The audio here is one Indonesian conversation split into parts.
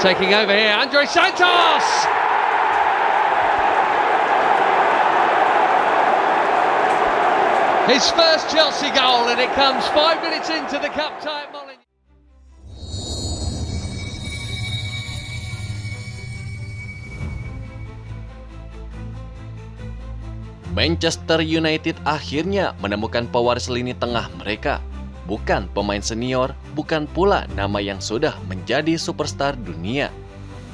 taking over here, Andre Santos! His first Chelsea goal, and it comes 5 minutes into the cup tie at Molineux. Manchester United akhirnya menemukan pewaris lini tengah mereka. Bukan pemain senior, bukan pula nama yang sudah menjadi superstar dunia.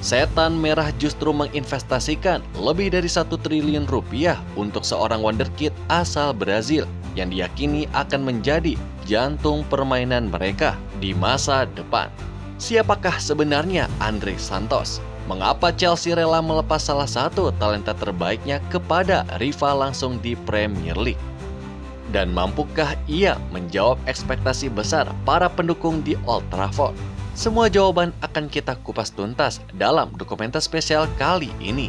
Setan Merah justru menginvestasikan lebih dari 1 triliun rupiah untuk seorang wonderkid asal Brazil yang diyakini akan menjadi jantung permainan mereka di masa depan. Siapakah sebenarnya Andre Santos? Mengapa Chelsea rela melepas salah satu talenta terbaiknya kepada rival langsung di Premier League? Dan mampukah ia menjawab ekspektasi besar para pendukung di Old Trafford? Semua jawaban akan kita kupas tuntas dalam dokumenter spesial kali ini.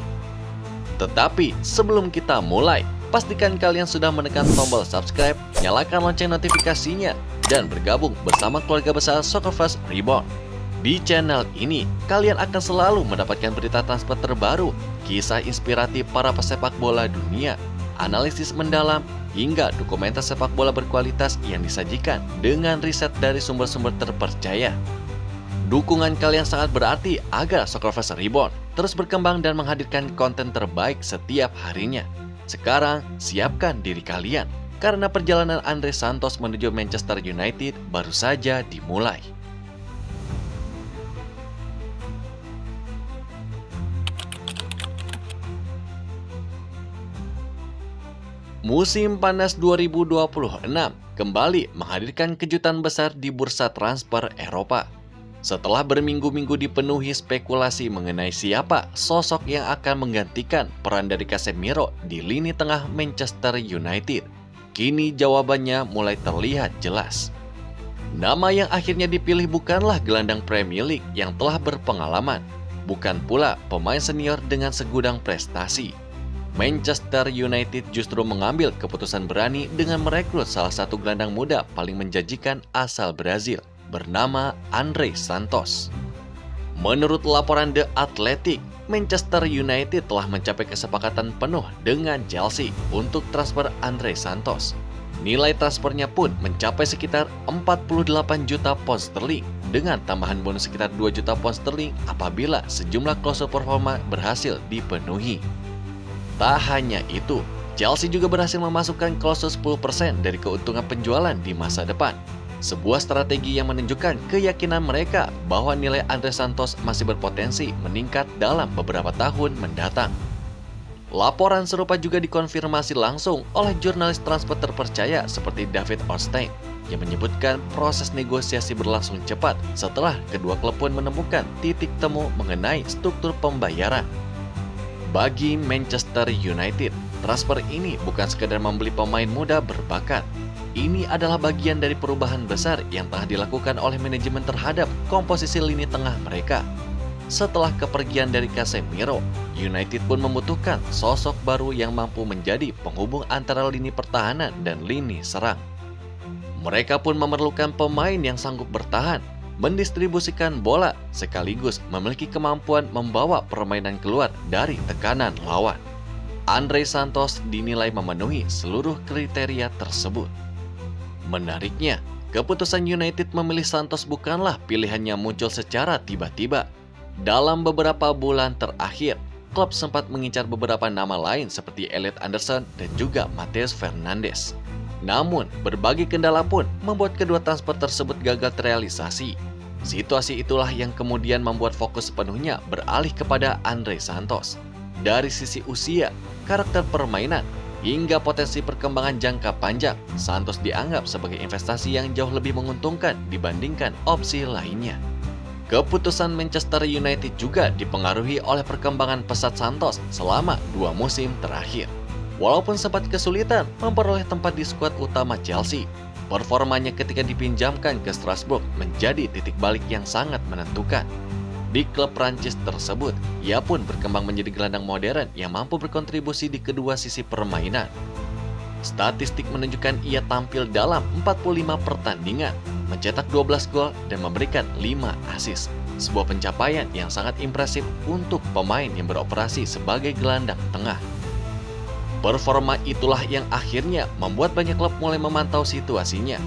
Tetapi sebelum kita mulai, pastikan kalian sudah menekan tombol subscribe, nyalakan lonceng notifikasinya, dan bergabung bersama keluarga besar Soccerverse Reborn. Di channel ini, kalian akan selalu mendapatkan berita transfer terbaru, kisah inspiratif para pesepak bola dunia, analisis mendalam, hingga dokumenter sepak bola berkualitas yang disajikan dengan riset dari sumber-sumber terpercaya. Dukungan kalian sangat berarti agar Soccerverse Reborn terus berkembang dan menghadirkan konten terbaik setiap harinya. Sekarang, siapkan diri kalian, karena perjalanan Andre Santos menuju Manchester United baru saja dimulai. Musim panas 2026 kembali menghadirkan kejutan besar di bursa transfer Eropa. Setelah berminggu-minggu dipenuhi spekulasi mengenai siapa sosok yang akan menggantikan peran dari Casemiro di lini tengah Manchester United, kini jawabannya mulai terlihat jelas. Nama yang akhirnya dipilih bukanlah gelandang Premier League yang telah berpengalaman, bukan pula pemain senior dengan segudang prestasi. Manchester United justru mengambil keputusan berani dengan merekrut salah satu gelandang muda paling menjanjikan asal Brazil, bernama Andre Santos. Menurut laporan The Athletic, Manchester United telah mencapai kesepakatan penuh dengan Chelsea untuk transfer Andre Santos. Nilai transfernya pun mencapai sekitar 48 juta pound sterling dengan tambahan bonus sekitar 2 juta pound sterling apabila sejumlah klausul performa berhasil dipenuhi. Tak hanya itu, Chelsea juga berhasil memasukkan klausul 10% dari keuntungan penjualan di masa depan. Sebuah strategi yang menunjukkan keyakinan mereka bahwa nilai Andre Santos masih berpotensi meningkat dalam beberapa tahun mendatang. Laporan serupa juga dikonfirmasi langsung oleh jurnalis transfer terpercaya seperti David Ornstein yang menyebutkan proses negosiasi berlangsung cepat setelah kedua klub pun menemukan titik temu mengenai struktur pembayaran. Bagi Manchester United, transfer ini bukan sekedar membeli pemain muda berbakat. Ini adalah bagian dari perubahan besar yang telah dilakukan oleh manajemen terhadap komposisi lini tengah mereka. Setelah kepergian dari Casemiro, United pun membutuhkan sosok baru yang mampu menjadi penghubung antara lini pertahanan dan lini serang. Mereka pun memerlukan pemain yang sanggup bertahan, mendistribusikan bola, sekaligus memiliki kemampuan membawa permainan keluar dari tekanan lawan. Andre Santos dinilai memenuhi seluruh kriteria tersebut. Menariknya, keputusan United memilih Santos bukanlah pilihan yang muncul secara tiba-tiba. Dalam beberapa bulan terakhir, klub sempat mengincar beberapa nama lain seperti Elliot Anderson dan juga Matheus Fernandes. Namun, berbagai kendala pun membuat kedua transfer tersebut gagal terrealisasi. Situasi itulah yang kemudian membuat fokus sepenuhnya beralih kepada Andre Santos. Dari sisi usia, karakter permainan, hingga potensi perkembangan jangka panjang, Santos dianggap sebagai investasi yang jauh lebih menguntungkan dibandingkan opsi lainnya. Keputusan Manchester United juga dipengaruhi oleh perkembangan pesat Santos selama 2 musim terakhir. Walaupun sempat kesulitan memperoleh tempat di skuad utama Chelsea, performanya ketika dipinjamkan ke Strasbourg menjadi titik balik yang sangat menentukan. Di klub Prancis tersebut, ia pun berkembang menjadi gelandang modern yang mampu berkontribusi di kedua sisi permainan. Statistik menunjukkan ia tampil dalam 45 pertandingan, mencetak 12 gol dan memberikan 5 assist. Sebuah pencapaian yang sangat impresif untuk pemain yang beroperasi sebagai gelandang tengah. Performa itulah yang akhirnya membuat banyak klub mulai memantau situasinya.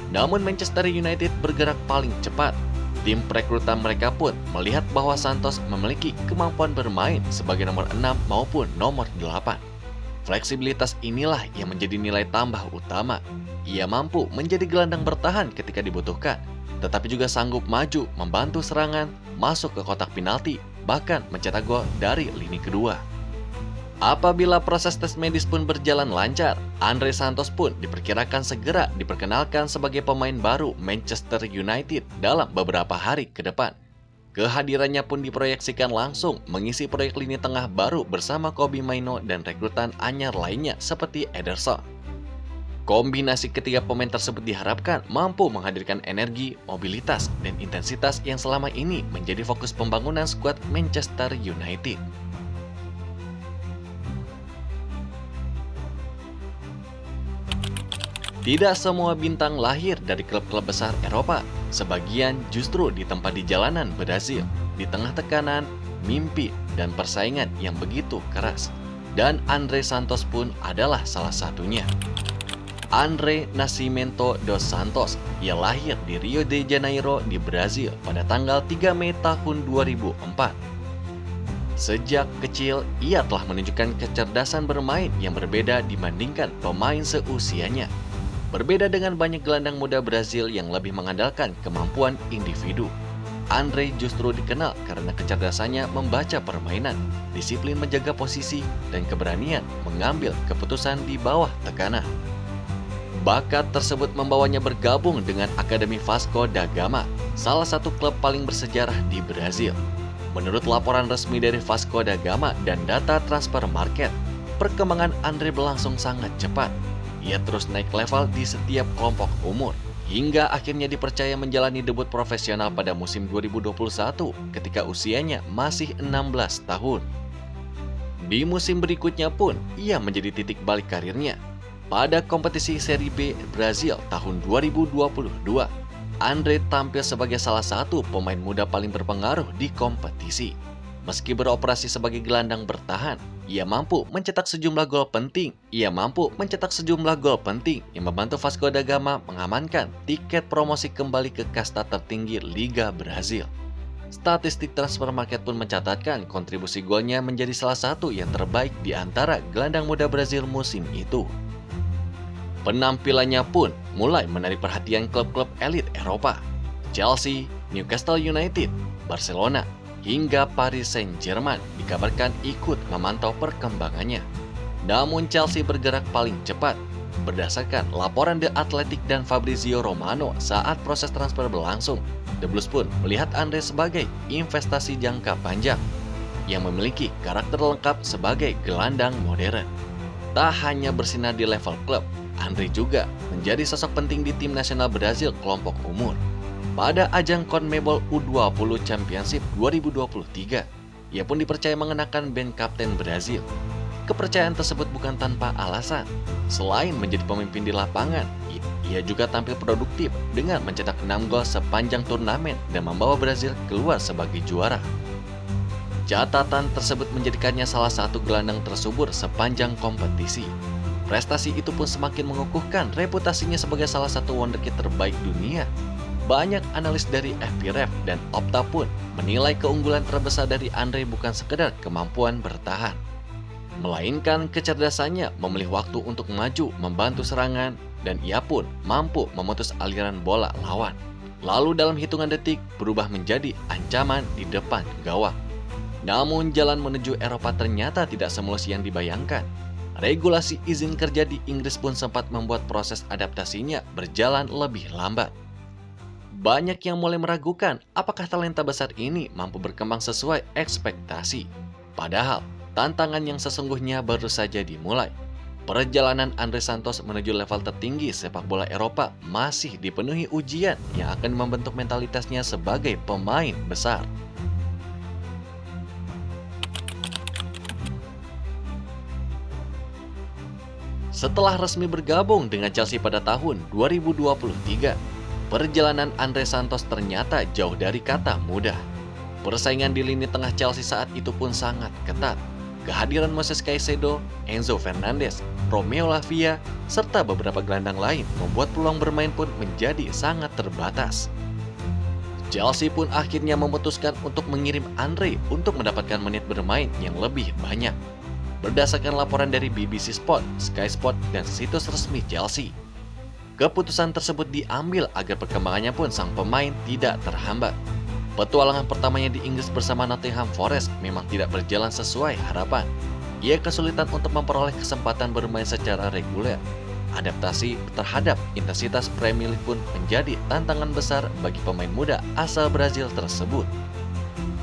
Namun Manchester United bergerak paling cepat. Tim perekrutan mereka pun melihat bahwa Santos memiliki kemampuan bermain sebagai nomor 6 maupun nomor 8. Fleksibilitas inilah yang menjadi nilai tambah utama. Ia mampu menjadi gelandang bertahan ketika dibutuhkan, tetapi juga sanggup maju, membantu serangan, masuk ke kotak penalti, bahkan mencetak gol dari lini kedua. Apabila proses tes medis pun berjalan lancar, Andre Santos pun diperkirakan segera diperkenalkan sebagai pemain baru Manchester United dalam beberapa hari ke depan. Kehadirannya pun diproyeksikan langsung mengisi proyek lini tengah baru bersama Kobbie Mainoo dan rekrutan anyar lainnya seperti Ederson. Kombinasi ketiga pemain tersebut diharapkan mampu menghadirkan energi, mobilitas, dan intensitas yang selama ini menjadi fokus pembangunan skuad Manchester United. Tidak semua bintang lahir dari klub-klub besar Eropa. Sebagian justru ditempa di jalanan Brazil, di tengah tekanan, mimpi, dan persaingan yang begitu keras. Dan Andre Santos pun adalah salah satunya. André Nascimento dos Santos, ia lahir di Rio de Janeiro di Brazil pada tanggal 3 Mei tahun 2004. Sejak kecil, ia telah menunjukkan kecerdasan bermain yang berbeda dibandingkan pemain seusianya. Berbeda dengan banyak gelandang muda Brazil yang lebih mengandalkan kemampuan individu, Andre justru dikenal karena kecerdasannya membaca permainan, disiplin menjaga posisi, dan keberanian mengambil keputusan di bawah tekanan. Bakat tersebut membawanya bergabung dengan Akademi Vasco da Gama, salah satu klub paling bersejarah di Brazil. Menurut laporan resmi dari Vasco da Gama dan data transfer market, perkembangan Andre berlangsung sangat cepat. Ia terus naik level di setiap kelompok umur, hingga akhirnya dipercaya menjalani debut profesional pada musim 2021 ketika usianya masih 16 tahun. Di musim berikutnya pun, ia menjadi titik balik karirnya. Pada kompetisi Serie B Brazil tahun 2022, Andre tampil sebagai salah satu pemain muda paling berpengaruh di kompetisi. Meski beroperasi sebagai gelandang bertahan, ia mampu mencetak sejumlah gol penting. Yang membantu Vasco da Gama mengamankan tiket promosi kembali ke kasta tertinggi Liga Brazil. Statistik transfer market pun mencatatkan kontribusi golnya menjadi salah satu yang terbaik di antara gelandang muda Brazil musim itu. Penampilannya pun mulai menarik perhatian klub-klub elit Eropa. Chelsea, Newcastle United, Barcelona, hingga Paris Saint-Germain dikabarkan ikut memantau perkembangannya. Namun Chelsea bergerak paling cepat. Berdasarkan laporan The Athletic dan Fabrizio Romano saat proses transfer berlangsung, The Blues pun melihat Andre sebagai investasi jangka panjang yang memiliki karakter lengkap sebagai gelandang modern. Tak hanya bersinar di level klub, Andre juga menjadi sosok penting di tim nasional Brazil kelompok umur. Pada ajang CONMEBOL U20 Championship 2023, ia pun dipercaya mengenakan band kapten Brazil. Kepercayaan tersebut bukan tanpa alasan. Selain menjadi pemimpin di lapangan, ia juga tampil produktif dengan mencetak 6 gol sepanjang turnamen dan membawa Brazil keluar sebagai juara. Catatan tersebut menjadikannya salah satu gelandang tersubur sepanjang kompetisi. Prestasi itu pun semakin mengukuhkan reputasinya sebagai salah satu wonderkid terbaik dunia. Banyak analis dari FPref dan Opta pun menilai keunggulan terbesar dari Andre bukan sekedar kemampuan bertahan, melainkan kecerdasannya memilih waktu untuk maju, membantu serangan, dan ia pun mampu memutus aliran bola lawan. Lalu dalam hitungan detik berubah menjadi ancaman di depan gawang. Namun jalan menuju Eropa ternyata tidak semulus yang dibayangkan. Regulasi izin kerja di Inggris pun sempat membuat proses adaptasinya berjalan lebih lambat. Banyak yang mulai meragukan apakah talenta besar ini mampu berkembang sesuai ekspektasi. Padahal, tantangan yang sesungguhnya baru saja dimulai. Perjalanan Andre Santos menuju level tertinggi sepak bola Eropa masih dipenuhi ujian yang akan membentuk mentalitasnya sebagai pemain besar. Setelah resmi bergabung dengan Chelsea pada tahun 2023, perjalanan Andre Santos ternyata jauh dari kata mudah. Persaingan di lini tengah Chelsea saat itu pun sangat ketat. Kehadiran Moises Caicedo, Enzo Fernandez, Romeo Lavia, serta beberapa gelandang lain membuat peluang bermain pun menjadi sangat terbatas. Chelsea pun akhirnya memutuskan untuk mengirim Andre untuk mendapatkan menit bermain yang lebih banyak. Berdasarkan laporan dari BBC Sport, Sky Sport, dan situs resmi Chelsea, keputusan tersebut diambil agar perkembangannya pun sang pemain tidak terhambat. Petualangan pertamanya di Inggris bersama Nottingham Forest memang tidak berjalan sesuai harapan. Ia kesulitan untuk memperoleh kesempatan bermain secara reguler. Adaptasi terhadap intensitas Premier League pun menjadi tantangan besar bagi pemain muda asal Brazil tersebut.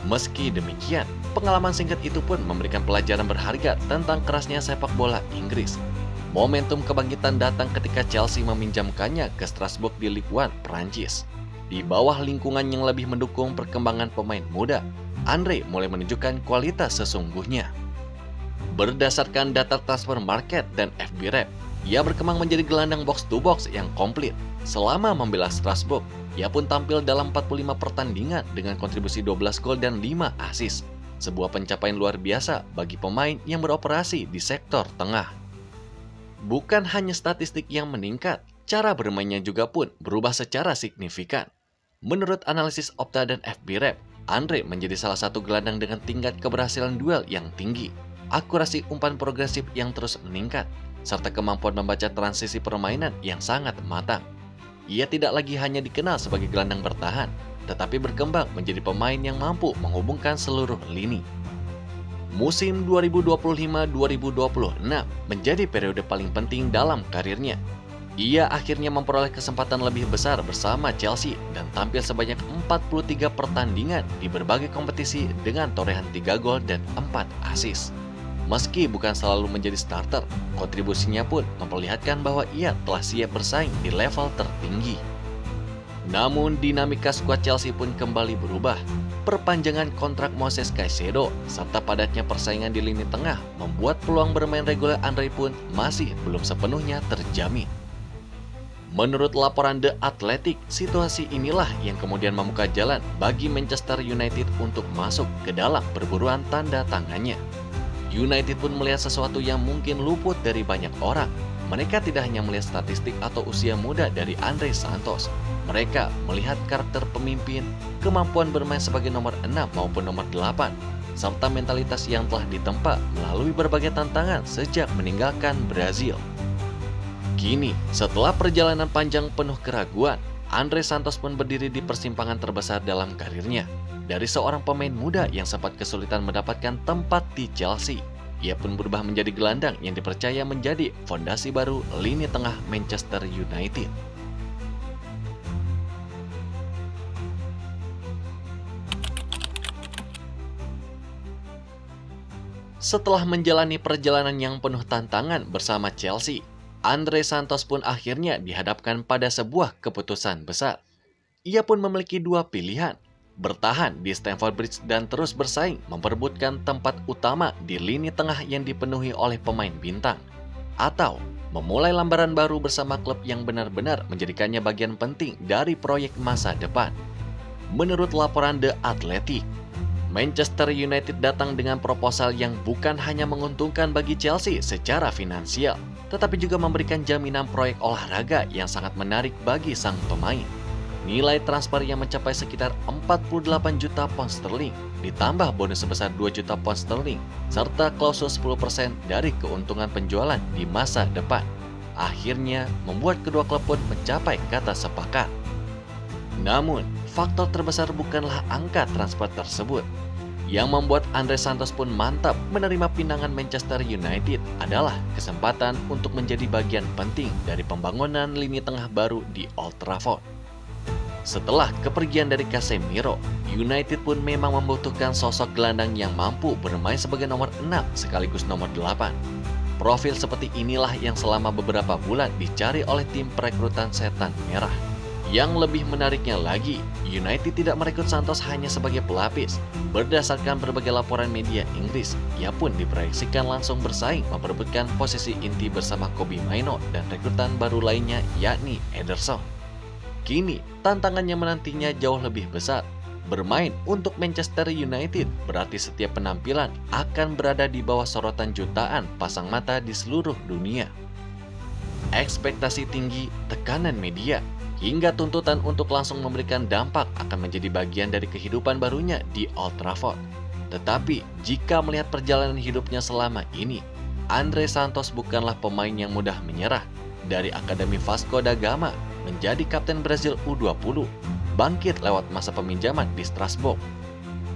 Meski demikian, pengalaman singkat itu pun memberikan pelajaran berharga tentang kerasnya sepak bola Inggris. Momentum kebangkitan datang ketika Chelsea meminjamkannya ke Strasbourg di Ligue 1 Prancis. Di bawah lingkungan yang lebih mendukung perkembangan pemain muda, Andre mulai menunjukkan kualitas sesungguhnya. Berdasarkan data transfer market dan FBref, ia berkembang menjadi gelandang box-to-box yang komplit. Selama membela Strasbourg, ia pun tampil dalam 45 pertandingan dengan kontribusi 12 gol dan 5 assist. Sebuah pencapaian luar biasa bagi pemain yang beroperasi di sektor tengah. Bukan hanya statistik yang meningkat, cara bermainnya juga pun berubah secara signifikan. Menurut analisis Opta dan FBref, Andre menjadi salah satu gelandang dengan tingkat keberhasilan duel yang tinggi, akurasi umpan progresif yang terus meningkat, serta kemampuan membaca transisi permainan yang sangat matang. Ia tidak lagi hanya dikenal sebagai gelandang bertahan, tetapi berkembang menjadi pemain yang mampu menghubungkan seluruh lini. Musim 2025-2026 menjadi periode paling penting dalam karirnya. Ia akhirnya memperoleh kesempatan lebih besar bersama Chelsea dan tampil sebanyak 43 pertandingan di berbagai kompetisi dengan torehan 3 gol dan 4 assist. Meski bukan selalu menjadi starter, kontribusinya pun memperlihatkan bahwa ia telah siap bersaing di level tertinggi. Namun dinamika skuad Chelsea pun kembali berubah. Perpanjangan kontrak Moises Caicedo serta padatnya persaingan di lini tengah membuat peluang bermain reguler Andre pun masih belum sepenuhnya terjamin. Menurut laporan The Athletic, situasi inilah yang kemudian membuka jalan bagi Manchester United untuk masuk ke dalam perburuan tanda tangannya. United pun melihat sesuatu yang mungkin luput dari banyak orang. Mereka tidak hanya melihat statistik atau usia muda dari Andre Santos. Mereka melihat karakter pemimpin, kemampuan bermain sebagai nomor 6 maupun nomor 8, serta mentalitas yang telah ditempa melalui berbagai tantangan sejak meninggalkan Brazil. Kini, setelah perjalanan panjang penuh keraguan, Andre Santos pun berdiri di persimpangan terbesar dalam karirnya. Dari seorang pemain muda yang sempat kesulitan mendapatkan tempat di Chelsea, ia pun berubah menjadi gelandang yang dipercaya menjadi fondasi baru lini tengah Manchester United. Setelah menjalani perjalanan yang penuh tantangan bersama Chelsea, Andre Santos pun akhirnya dihadapkan pada sebuah keputusan besar. Ia pun memiliki dua pilihan, bertahan di Stamford Bridge dan terus bersaing memperebutkan tempat utama di lini tengah yang dipenuhi oleh pemain bintang, atau memulai lambaran baru bersama klub yang benar-benar menjadikannya bagian penting dari proyek masa depan. Menurut laporan The Athletic, Manchester United datang dengan proposal yang bukan hanya menguntungkan bagi Chelsea secara finansial, tetapi juga memberikan jaminan proyek olahraga yang sangat menarik bagi sang pemain. Nilai transfer yang mencapai sekitar 48 juta pound sterling, ditambah bonus sebesar 2 juta pound sterling, serta klausul 10% dari keuntungan penjualan di masa depan. Akhirnya membuat kedua klub pun mencapai kata sepakat. Namun, faktor terbesar bukanlah angka transfer tersebut. Yang membuat Andre Santos pun mantap menerima pinangan Manchester United adalah kesempatan untuk menjadi bagian penting dari pembangunan lini tengah baru di Old Trafford. Setelah kepergian dari Casemiro, United pun memang membutuhkan sosok gelandang yang mampu bermain sebagai nomor 6 sekaligus nomor 8. Profil seperti inilah yang selama beberapa bulan dicari oleh tim perekrutan Setan Merah. Yang lebih menariknya lagi, United tidak merekrut Santos hanya sebagai pelapis. Berdasarkan berbagai laporan media Inggris, ia pun diproyeksikan langsung bersaing memperebutkan posisi inti bersama Kobbie Mainoo dan rekrutan baru lainnya yakni Ederson. Kini, tantangannya menantinya jauh lebih besar. Bermain untuk Manchester United berarti setiap penampilan akan berada di bawah sorotan jutaan pasang mata di seluruh dunia. Ekspektasi tinggi, tekanan media, hingga tuntutan untuk langsung memberikan dampak akan menjadi bagian dari kehidupan barunya di Old Trafford. Tetapi, jika melihat perjalanan hidupnya selama ini, Andre Santos bukanlah pemain yang mudah menyerah. Dari Akademi Vasco da Gama menjadi kapten Brazil U20, bangkit lewat masa peminjaman di Strasbourg,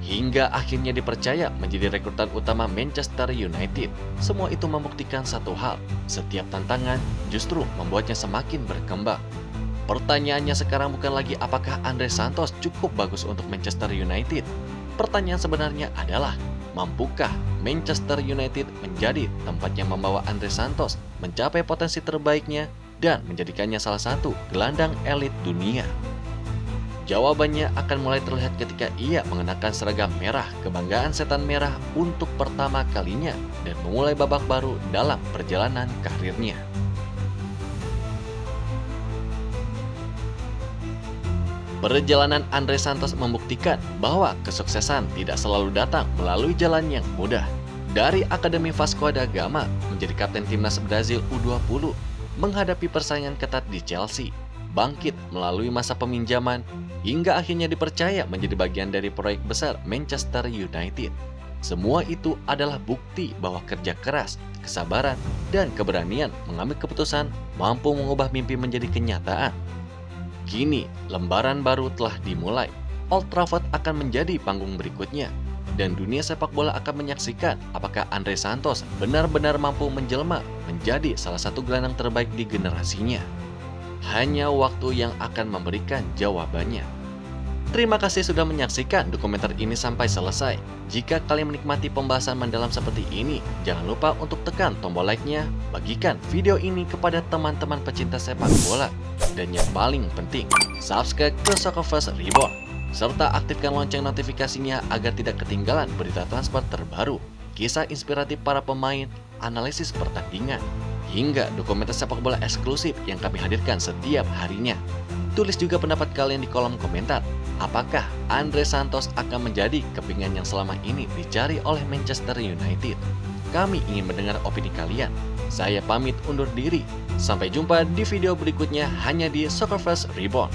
hingga akhirnya dipercaya menjadi rekrutan utama Manchester United. Semua itu membuktikan satu hal, setiap tantangan justru membuatnya semakin berkembang. Pertanyaannya sekarang bukan lagi apakah Andre Santos cukup bagus untuk Manchester United. Pertanyaan sebenarnya adalah, mampukah Manchester United menjadi tempat yang membawa Andre Santos mencapai potensi terbaiknya dan menjadikannya salah satu gelandang elit dunia? Jawabannya akan mulai terlihat ketika ia mengenakan seragam merah kebanggaan setan merah untuk pertama kalinya dan memulai babak baru dalam perjalanan karirnya. Perjalanan Andre Santos membuktikan bahwa kesuksesan tidak selalu datang melalui jalan yang mudah. Dari Akademi Vasco da Gama menjadi kapten timnas Brazil U20, menghadapi persaingan ketat di Chelsea, bangkit melalui masa peminjaman, hingga akhirnya dipercaya menjadi bagian dari proyek besar Manchester United. Semua itu adalah bukti bahwa kerja keras, kesabaran, dan keberanian mengambil keputusan mampu mengubah mimpi menjadi kenyataan. Kini, lembaran baru telah dimulai. Old Trafford akan menjadi panggung berikutnya, dan dunia sepak bola akan menyaksikan apakah Andre Santos benar-benar mampu menjelma menjadi salah satu gelandang terbaik di generasinya. Hanya waktu yang akan memberikan jawabannya. Terima kasih sudah menyaksikan dokumenter ini sampai selesai. Jika kalian menikmati pembahasan mendalam seperti ini, jangan lupa untuk tekan tombol like-nya, bagikan video ini kepada teman-teman pecinta sepak bola, dan yang paling penting, subscribe ke Soccerverse Reborn, serta aktifkan lonceng notifikasinya agar tidak ketinggalan berita transfer terbaru, kisah inspiratif para pemain, analisis pertandingan, hingga dokumenter sepak bola eksklusif yang kami hadirkan setiap harinya. Tulis juga pendapat kalian di kolom komentar. Apakah Andre Santos akan menjadi kepingan yang selama ini dicari oleh Manchester United? Kami ingin mendengar opini kalian. Saya pamit undur diri. Sampai jumpa di video berikutnya hanya di Soccerverse Reborn.